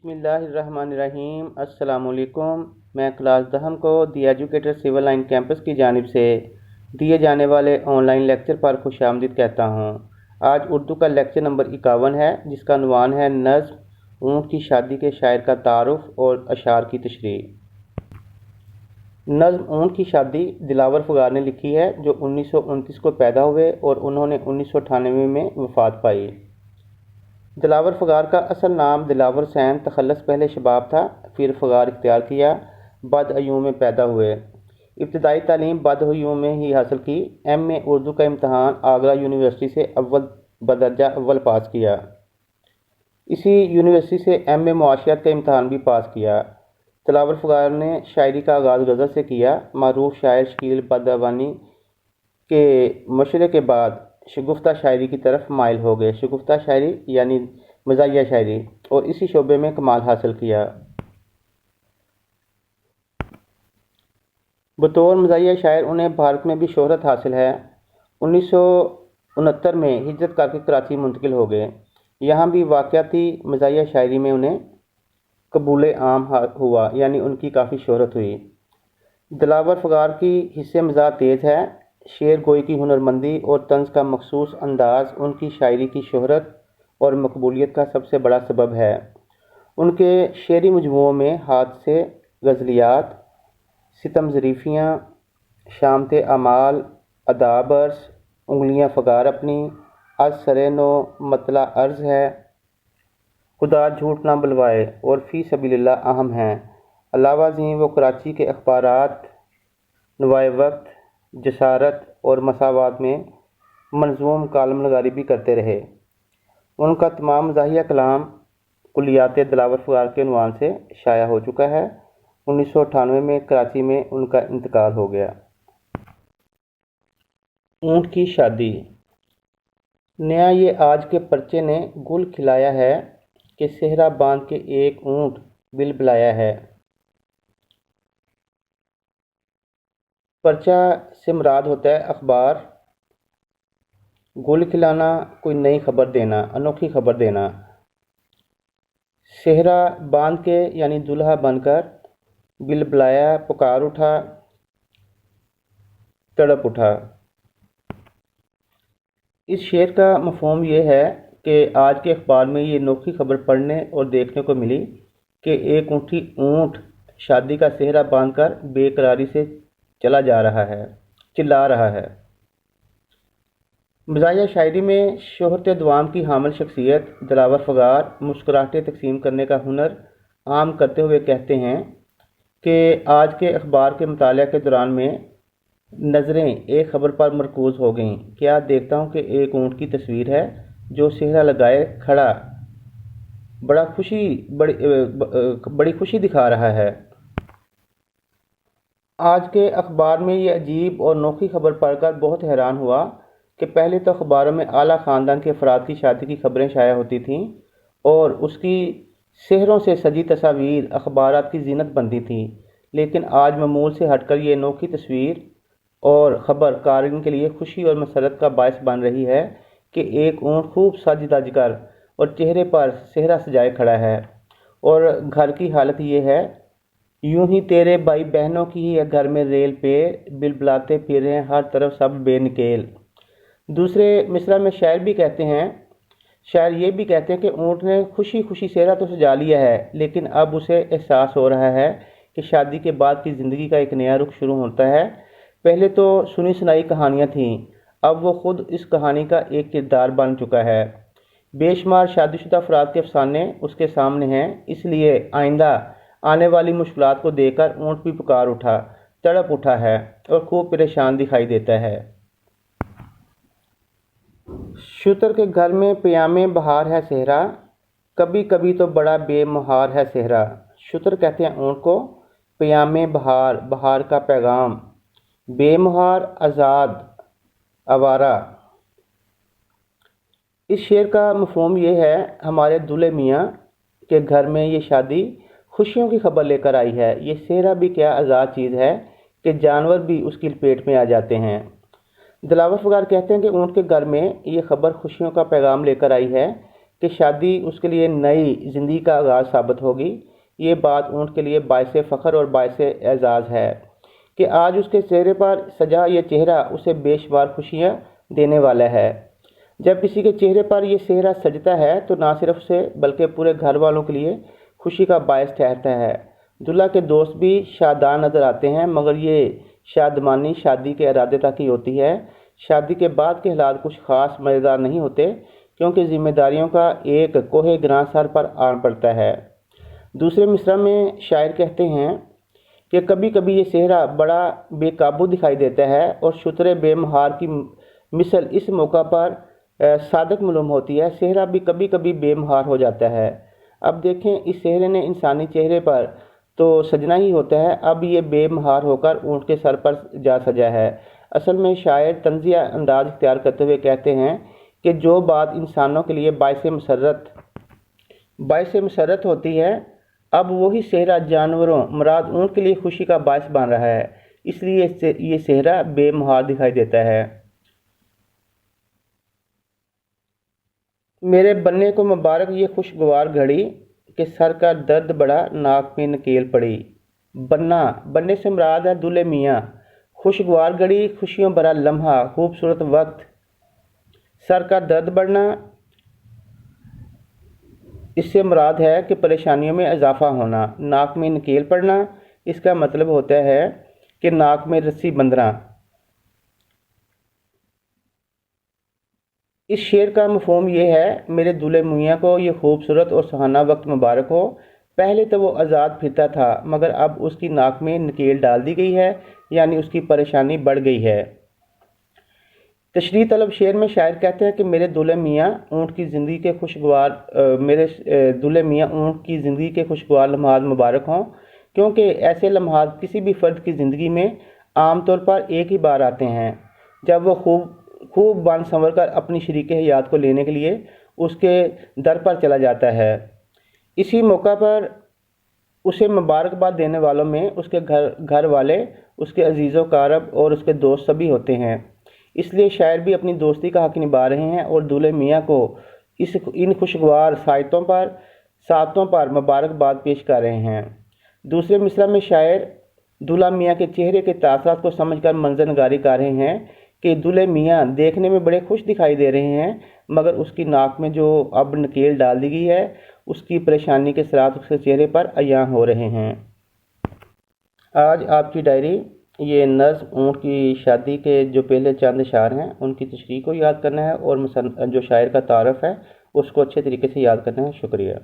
बिस्मिल्लाहिर्रहमानिर्रहीम। अस्सलाम वालेकुम। मैं क्लास 10 को दी एजुकेटर सिविल लाइन कैंपस की जानिब से दिए जाने वाले ऑनलाइन लेक्चर पर खुशामदीद कहता हूँ। आज उर्दू का लेक्चर नंबर 51 है, जिसका उन्वान है नज़्म ऊँट की शादी के शायर का तारुफ और अशार की तशरीह। नज़्म ऊँट की शादी दिलावर फ़गार ने लिखी है, जो 1929 को पैदा हुए और उन्होंने 1998 में वफ़ात पाई। दिलावर फ़गार का असल नाम दिलावर हुसैन तखल्लस पहले शबाब था, फिर फ़गार इख्तियार किया। बदअयूं में पैदा हुए। इब्तदाई तालीम बदअयूं में ही हासिल की। एम.ए. उर्दू का इम्तहान आगरा यूनिवर्सिटी से अव्वल बदर्जा अव्वल पास किया। इसी यूनिवर्सिटी से एम.ए. मुआशियात का इम्तहान भी पास किया। दिलावर फ़गार ने शायरी का आगाज़ गज़ल से किया। मारूफ शायर शकील बदवानी के मशवरे के बाद शगुफ्ता शायरी की तरफ माइल हो गए। शगुफ्ता शायरी यानी मज़ाहिया शायरी, और इसी शोबे में कमाल हासिल किया। बतौर मज़ाहिया शायर उन्हें भारत में भी शोहरत हासिल है। 1969 में हिजरत करके कराची मुंतकिल हो गए। यहाँ भी वाक़याती मज़ाहिया शायरी में उन्हें कबूल आम हुआ, यानी उनकी काफ़ी शोहरत हुई। दिलावर फ़गार की हिस्से मज़ाह तेज़ है। शेर गोई की हुनरमंदी और तंज का मखसूस अंदाज़ उनकी शायरी की शोहरत और मकबूलियत का सबसे बड़ा सबब है। उनके शेरी मजमूओं में हादसे, गज़लियात, सितम ज़रीफ़ियाँ, शामते अमाल, अदाब अर्ज़, उंगलियाँ फ़गार अपनी, अज सरे नो मतला अर्ज़ है, खुदा झूठ ना बुलवाए और फ़ी सबीलिल्लाह अहम हैं। अलावा ज़ीं वो कराची के अखबारात, नवाए वक्त, जसारत और मसावात में मंजूम कालम नगारी भी करते रहे। उनका तमाम मज़ाहिया कलाम कुल्लियात दिलावर फ़गार के उन्वान से शाया हो चुका है। 1998 में कराची में उनका इंतकाल हो गया। ऊँट की शादी। नया ये आज के पर्चे ने गुल खिलाया है कि सेहरा बांध के एक ऊँट बिलबिलाया है। पर्चा से मुराद होता है अखबार। गुल खिलाना, कोई नई खबर देना, अनोखी खबर देना। सेहरा बांध के यानी दुल्हा बनकर, बिलबिलाया पुकार उठा, तड़प उठा। इस शेर का मफ़हूम ये है कि आज के अखबार में ये अनोखी खबर पढ़ने और देखने को मिली कि एक ऊँट शादी का सेहरा बांधकर बेकरारी से चला जा रहा है, चिल्ला रहा है। मज़ाहिया शायरी में शोहरत दवाम की हामिल शख्सियत दिलावर फ़गार मुस्कुराहटें तकसीम करने का हुनर आम करते हुए कहते हैं कि आज के अखबार के मुताले के दौरान में नज़रें एक ख़बर पर मरकूज़ हो गईं। क्या देखता हूँ कि एक ऊँट की तस्वीर है जो सेहरा लगाए खड़ा बड़ी खुशी दिखा रहा है। आज के अखबार में ये अजीब और अनोखी खबर पढ़कर बहुत हैरान हुआ कि पहले तो अखबारों में आला ख़ानदान के अफराद की शादी की खबरें शाया होती थीं और उसकी सेहरों से सजी तस्वीर अखबारात की जीनत बनती थी, लेकिन आज मामूल से हटकर ये अनोखी तस्वीर और ख़बर कारीन के लिए खुशी और मसरत का बायस बन रही है कि एक ऊँट खूब सज धज कर और चेहरे पर सेहरा सजाए खड़ा है, और घर की हालत ये है, यूं ही तेरे भाई बहनों की ही घर में रेल पे बिलबिलाते फिर रहे हैं हर तरफ सब बेनकेल। दूसरे मिसरा में शायर ये भी कहते हैं कि ऊँट ने खुशी खुशी सेहरा तो सजा लिया है, लेकिन अब उसे एहसास हो रहा है कि शादी के बाद की ज़िंदगी का एक नया रुख शुरू होता है। पहले तो सुनी सुनाई कहानियाँ थीं, अब वो खुद इस कहानी का एक किरदार बन चुका है। बेशुमार शादीशुदा अफराद के अफसाने उसके सामने हैं, इसलिए आइंदा आने वाली मुश्किलात को देखकर ऊँट भी पुकार उठा, तड़प उठा है और खूब परेशान दिखाई देता है। शुतर के घर में पयामे बहार है सेहरा, कभी कभी तो बड़ा बेमुहार है सेहरा। शुतर कहते हैं ऊँट को, पयामे बहार, बहार का पैगाम, बेमुहार आज़ाद आवारा। इस शेर का मफ़हूम ये है, हमारे दूल्हे मियाँ के घर में ये शादी खुशियों की खबर लेकर आई है। ये सेहरा भी क्या आज़ाद चीज़ है कि जानवर भी उसकी लपेट में आ जाते हैं। दिलावर फ़गार कहते हैं कि ऊँट के घर में ये खबर खुशियों का पैगाम लेकर आई है کہ शादी उसके लिए नई ज़िंदगी का आगाज़ साबित होगी। ये बात ऊँट के लिए बाइस फ़ख्र और बाइस एज़ाज़ है कि आज उसके चेहरे पर सजा ये चेहरा उसे बेशुमार खुशियाँ देने वाला है। जब किसी के चेहरे पर यह चेहरा सजता है तो ना सिर्फ उसे बल्कि पूरे घर वालों के लिए खुशी का बायस ठहरता है। दूल्हा के दोस्त भी शादान नज़र आते हैं, मगर ये शादमानी शादी के इरादे तक ही होती है। शादी के बाद के हालात कुछ ख़ास मज़ेदार नहीं होते, क्योंकि ज़िम्मेदारियों का एक कोहे गिरां सर पर आन पड़ता है। दूसरे मिसरा में शायर कहते हैं कि कभी कभी ये चेहरा बड़ा बेकाबू दिखाई देता है और शुतरे बेमहार की मिसल इस मौका पर सादक मालूम होती है। चेहरा भी कभी कभी बेमहार हो जाता है। अब देखें, इस चेहरे ने इंसानी चेहरे पर तो सजना ही होता है, अब ये बेमहार होकर ऊँट के सर पर जा सजा है। असल में शायर तंजिया अंदाज इख्तियार करते हुए कहते हैं कि जो बात इंसानों के लिए बायस मसरत होती है, अब वही चेहरा जानवरों मुराद ऊँट के लिए खुशी का बायस बन रहा है। इसलिए ये चेहरा बेमहार दिखाई देता है। मेरे बनने को मुबारक ये खुशगवार घड़ी कि सर का दर्द बड़ा नाक में नकेल पड़ी। बनने से मुराद है दूल्हे मियाँ। खुशगवार घड़ी, खुशियों भरा लम्हा, खूबसूरत वक्त। सर का दर्द बढ़ना, इससे मुराद है कि परेशानियों में इजाफा होना। नाक में नकेल पड़ना, इसका मतलब होता है कि नाक में रस्सी बंधना। इस शेर का मफहूम ये है, मेरे दूल्हे मियाँ को ये खूबसूरत और सुहाना वक्त मुबारक हो। पहले तो वो आज़ाद फिरता था, मगर अब उसकी नाक में नकेल डाल दी गई है, यानी उसकी परेशानी बढ़ गई है। तशरीह तलब शेर में शायर कहते हैं कि मेरे दूल्हे मियाँ ऊँट की ज़िंदगी के खुशगवार लम्हात मुबारक हों, क्योंकि ऐसे लम्हात किसी भी फ़र्द की ज़िंदगी में आम तौर पर एक ही बार आते हैं, जब वो खूब बन संवर कर अपनी शरीक हयात को लेने के लिए उसके दर पर चला जाता है। इसी मौका पर उसे मुबारकबाद देने वालों में उसके घर वाले, उसके अजीज़ कारब और उसके दोस्त सभी होते हैं। इसलिए शायर भी अपनी दोस्ती का हक़ निभा रहे हैं और दूल्हे मियाँ को इन खुशगवार सातों पर मुबारकबाद पेश कर रहे हैं। दूसरे मिसरा में शायर दूल्हा मियाँ के चेहरे के तासरात को समझकर मंजरनगारी कर रहे हैं कि दूल्हे मियाँ देखने में बड़े खुश दिखाई दे रहे हैं, मगर उसकी नाक में जो अब नकेल डाल दी गई है, उसकी परेशानी के असरात उसके चेहरे पर अयां हो रहे हैं। आज आपकी डायरी ये नज़्म ऊँट की शादी के जो पहले चंद अशार हैं उनकी तशरीह को याद करना है और जो शायर का तारफ़ है उसको अच्छे तरीके से याद करना है। शुक्रिया।